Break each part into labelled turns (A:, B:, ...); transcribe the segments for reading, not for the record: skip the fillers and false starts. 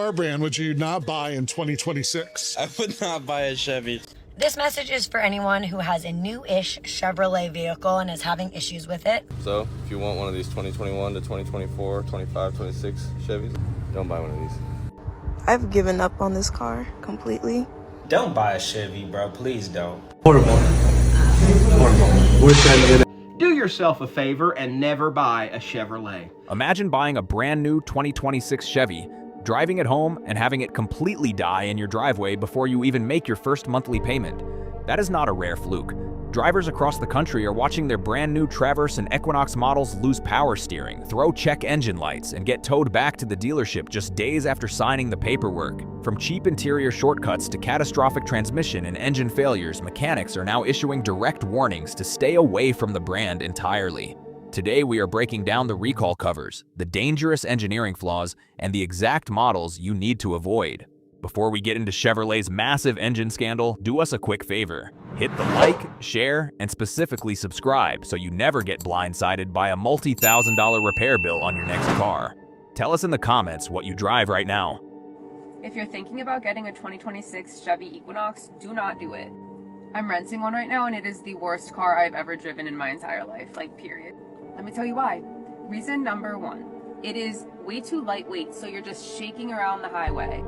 A: car brand would you not buy in 2026?
B: I would not buy a Chevy.
C: This message is for anyone who has a new-ish Chevrolet vehicle and is having issues with it.
D: So, if you want one of these 2021 to 2024, 25, 26 Chevys, don't buy one of these.
E: I've given up on this car completely.
F: Don't buy a Chevy, bro. Please don't.
G: Horrible.
H: Do yourself a favor and never buy a Chevrolet.
I: Imagine buying a brand new 2026 Chevy, driving it home, and having it completely die in your driveway before you even make your first monthly payment. That is not a rare fluke. Drivers across the country are watching their brand new Traverse and Equinox models lose power steering, throw check engine lights, and get towed back to the dealership just days after signing the paperwork. From cheap interior shortcuts to catastrophic transmission and engine failures, mechanics are now issuing direct warnings to stay away from the brand entirely. Today, we are breaking down the recall covers, the dangerous engineering flaws, and the exact models you need to avoid. Before we get into Chevrolet's massive engine scandal, do us a quick favor. Hit the like, share, and specifically subscribe so you never get blindsided by a multi-$1,000 repair bill on your next car. Tell us in the comments what you drive right now.
J: If you're thinking about getting a 2026 Chevy Equinox, do not do it. I'm renting one right now and it is the worst car I've ever driven in my entire life, like period. Let me tell you why. Reason number one, it is way too lightweight, so you're just shaking around the highway.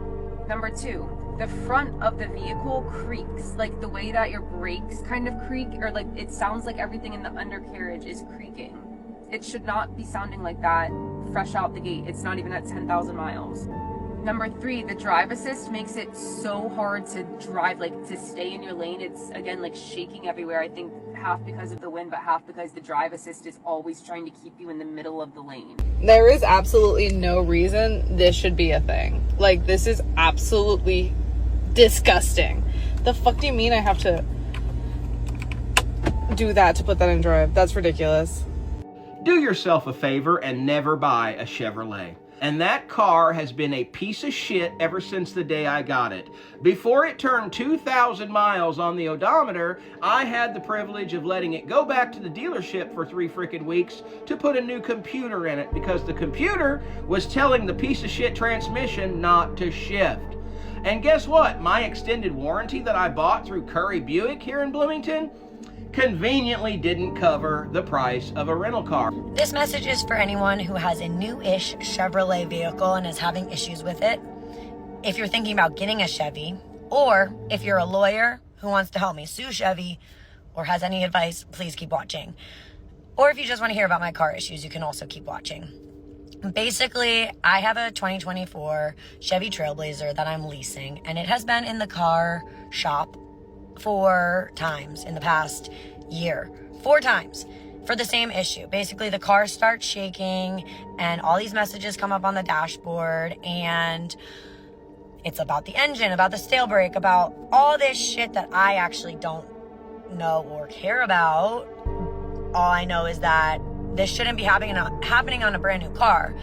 J: Number two, the front of the vehicle creaks, like the way that your brakes kind of creak, or like it sounds like everything in the undercarriage is creaking. It should not be sounding like that fresh out the gate. It's not even at 10,000 miles. Number three, the drive assist makes it so hard to drive, like to stay in your lane. It's again like shaking everywhere. I think half because of the wind, but half because the drive assist is always trying to keep you in the middle of the lane.
K: There is absolutely no reason this should be a thing. Like, this is absolutely disgusting. The fuck do you mean I have to do that to put that in drive? That's ridiculous.
H: Do yourself a favor and never buy a Chevrolet. And that car has been a piece of shit ever since the day I got it. Before it turned 2,000 miles on the odometer, I had the privilege of letting it go back to the dealership for 3 freaking weeks to put a new computer in it because the computer was telling the piece of shit transmission not to shift. And guess what? My extended warranty that I bought through Curry Buick here in Bloomington conveniently didn't cover the price of a rental car.
C: This message is for anyone who has a new-ish Chevrolet vehicle and is having issues with it. If you're thinking about getting a Chevy, or if you're a lawyer who wants to help me sue Chevy, or has any advice, please keep watching. Or if you just want to hear about my car issues, you can also keep watching. Basically, I have a 2024 Chevy Trailblazer that I'm leasing, and it has been in the car shop 4 times in the past year. 4 times for the same issue. Basically, the car starts shaking and all these messages come up on the dashboard, and it's about the engine, about the stale brake, about all this shit that I actually don't know or care about. All I know is that this shouldn't be happening on a brand new car.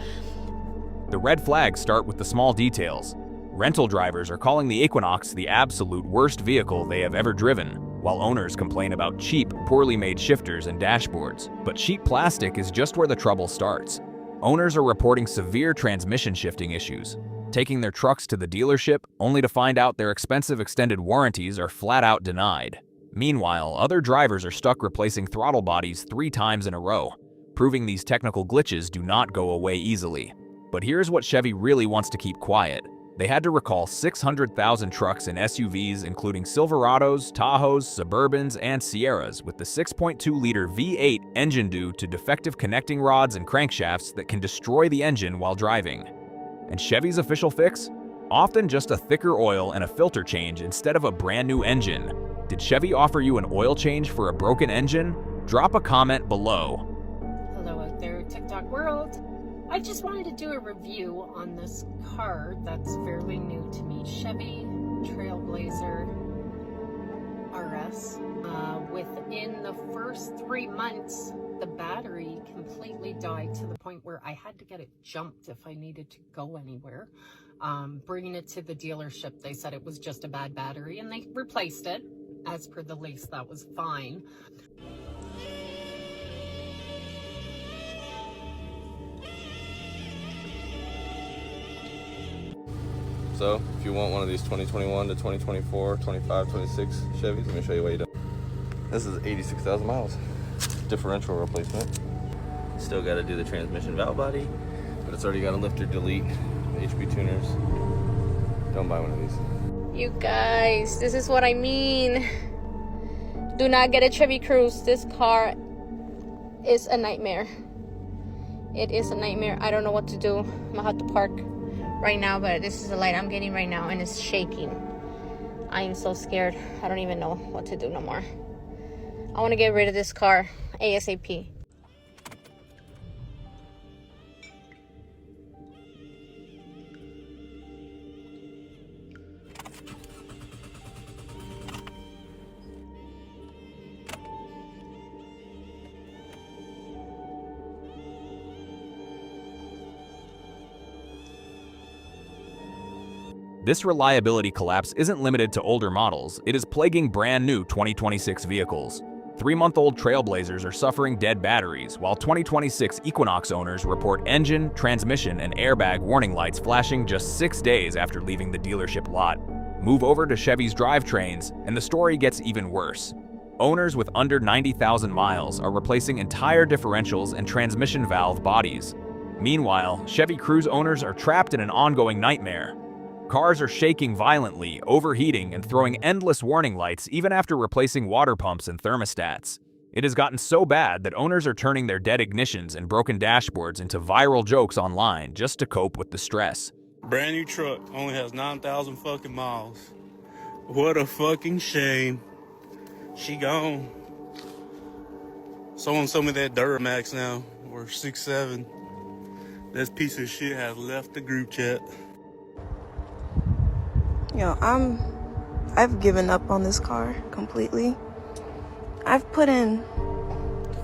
I: The red flags start with the small details. Rental drivers are calling the Equinox the absolute worst vehicle they have ever driven, while owners complain about cheap, poorly made shifters and dashboards. But cheap plastic is just where the trouble starts. Owners are reporting severe transmission shifting issues, taking their trucks to the dealership only to find out their expensive extended warranties are flat out denied. Meanwhile, other drivers are stuck replacing throttle bodies 3 times in a row, proving these technical glitches do not go away easily. But here's what Chevy really wants to keep quiet. They had to recall 600,000 trucks and SUVs, including Silverados, Tahoes, Suburbans, and Sierras, with the 6.2-liter V8 engine due to defective connecting rods and crankshafts that can destroy the engine while driving. And Chevy's official fix? Often just a thicker oil and a filter change instead of a brand new engine. Did Chevy offer you an oil change for a broken engine? Drop a comment below.
L: Hello out there, TikTok world. I just wanted to do a review on this car that's fairly new to me, Chevy Trailblazer RS. Within the first 3 months, the battery completely died to the point where I had to get it jumped if I needed to go anywhere. Bringing it to the dealership, they said it was just a bad battery and they replaced it. As per the lease, that was fine.
D: So if you want one of these 2021 to 2024, 25, 26 Chevys, let me show you what you do. This is 86,000 miles. Differential replacement. Still got to do the transmission valve body, but it's already got a lifter delete, HB tuners. Don't buy one of these.
K: You guys, this is what I mean. Do not get a Chevy Cruze. This car is a nightmare. It is a nightmare. I don't know what to do. I'm gonna have to park right now, but this is the light I'm getting right now and it's shaking. I am so scared. I don't even know what to do no more. I want to get rid of this car ASAP.
I: This reliability collapse isn't limited to older models, it is plaguing brand new 2026 vehicles. 3-month-old Trailblazers are suffering dead batteries, while 2026 Equinox owners report engine, transmission, and airbag warning lights flashing just 6 days after leaving the dealership lot. Move over to Chevy's drivetrains, and the story gets even worse. Owners with under 90,000 miles are replacing entire differentials and transmission valve bodies. Meanwhile, Chevy Cruze owners are trapped in an ongoing nightmare. Cars are shaking violently, overheating, and throwing endless warning lights even after replacing water pumps and thermostats. It has gotten so bad that owners are turning their dead ignitions and broken dashboards into viral jokes online just to cope with the stress.
B: Brand new truck, only has 9,000 fucking miles. What a fucking shame. She gone. Someone sold me that Duramax now, or 6.7. This piece of shit has left the group chat.
E: Yo, I've given up on this car completely. I've put in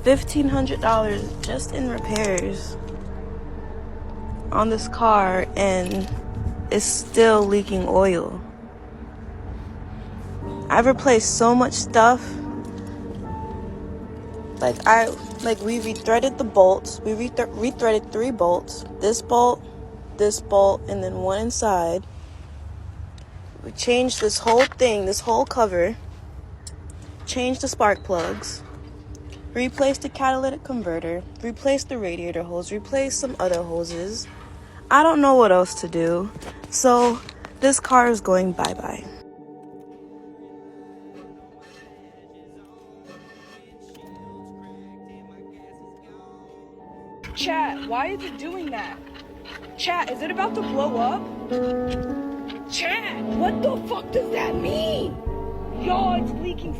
E: $1,500 just in repairs on this car and it's still leaking oil. I've replaced so much stuff. We rethreaded the bolts. We rethreaded 3 bolts. This bolt, and then one inside. We changed this whole thing, this whole cover, changed the spark plugs, replaced the catalytic converter, replaced the radiator hose, replaced some other hoses. I don't know what else to do, so this car is going bye-bye.
G: Chat, why is it doing that? Chat, is it about to blow up? Chat, what the fuck does that mean? Yo, it's leaking.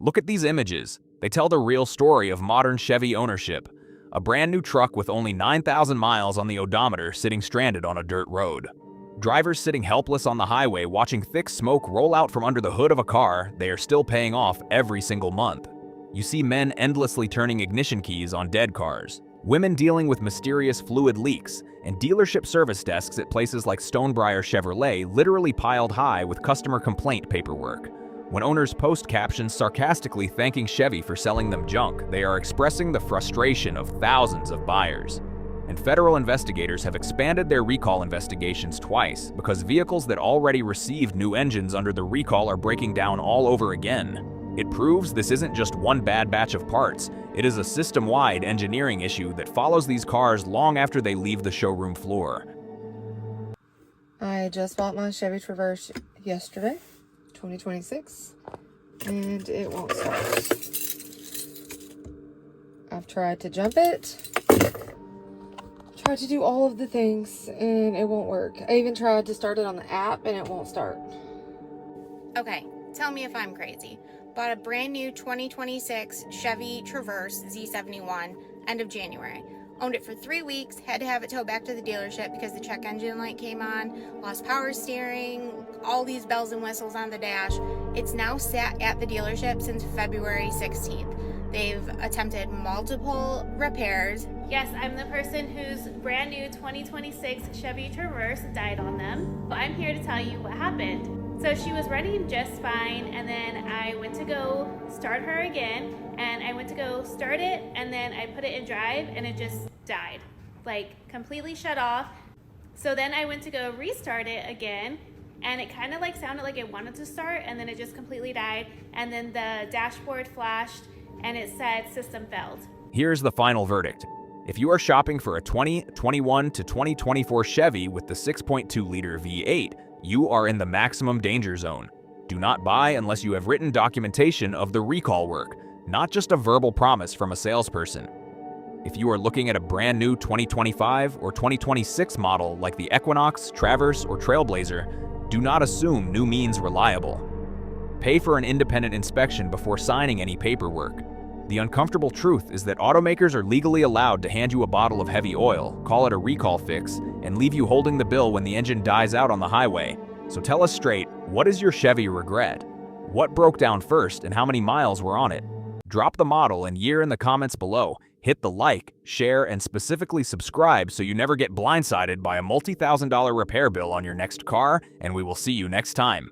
I: Look at these images. They tell the real story of modern Chevy ownership. A brand new truck with only 9,000 miles on the odometer sitting stranded on a dirt road. Drivers sitting helpless on the highway watching thick smoke roll out from under the hood of a car they are still paying off every single month. You see men endlessly turning ignition keys on dead cars, women dealing with mysterious fluid leaks, and dealership service desks at places like Stonebriar Chevrolet literally piled high with customer complaint paperwork. When owners post captions sarcastically thanking Chevy for selling them junk, they are expressing the frustration of thousands of buyers. And federal investigators have expanded their recall investigations twice because vehicles that already received new engines under the recall are breaking down all over again. It proves this isn't just one bad batch of parts, it is a system-wide engineering issue that follows these cars long after they leave the showroom floor.
K: I just bought my Chevy Traverse yesterday. 2026, and it won't start. I've tried to jump it, tried to do all of the things, and it won't work. I even tried to start it on the app, and it won't start.
M: Okay, tell me if I'm crazy. Bought a brand new 2026 Chevy Traverse Z71 end of January. Owned it for 3 weeks, had to have it towed back to the dealership because the check engine light came on, lost power steering, all these bells and whistles on the dash. It's now sat at the dealership since February 16th. They've attempted multiple repairs.
N: Yes, I'm the person whose brand new 2026 Chevy Traverse died on them. I'm here to tell you what happened. So she was running just fine, and then I went to go start her again, and I went to go start it, and then I put it in drive, and it just died. Like, completely shut off. So then I went to go restart it again, and it kind of like sounded like it wanted to start, and then it just completely died, and then the dashboard flashed, and it said system failed.
I: Here's the final verdict. If you are shopping for a 2021 to 2024 Chevy with the 6.2-liter V8, you are in the maximum danger zone. Do not buy unless you have written documentation of the recall work, not just a verbal promise from a salesperson. If you are looking at a brand new 2025 or 2026 model like the Equinox, Traverse, or Trailblazer, do not assume new means reliable. Pay for an independent inspection before signing any paperwork. The uncomfortable truth is that automakers are legally allowed to hand you a bottle of heavy oil, call it a recall fix, and leave you holding the bill when the engine dies out on the highway. So tell us straight, what is your Chevy regret? What broke down first and how many miles were on it? Drop the model and year in the comments below. Hit the like, share, and specifically subscribe so you never get blindsided by a multi-thousand-dollar repair bill on your next car, and we will see you next time.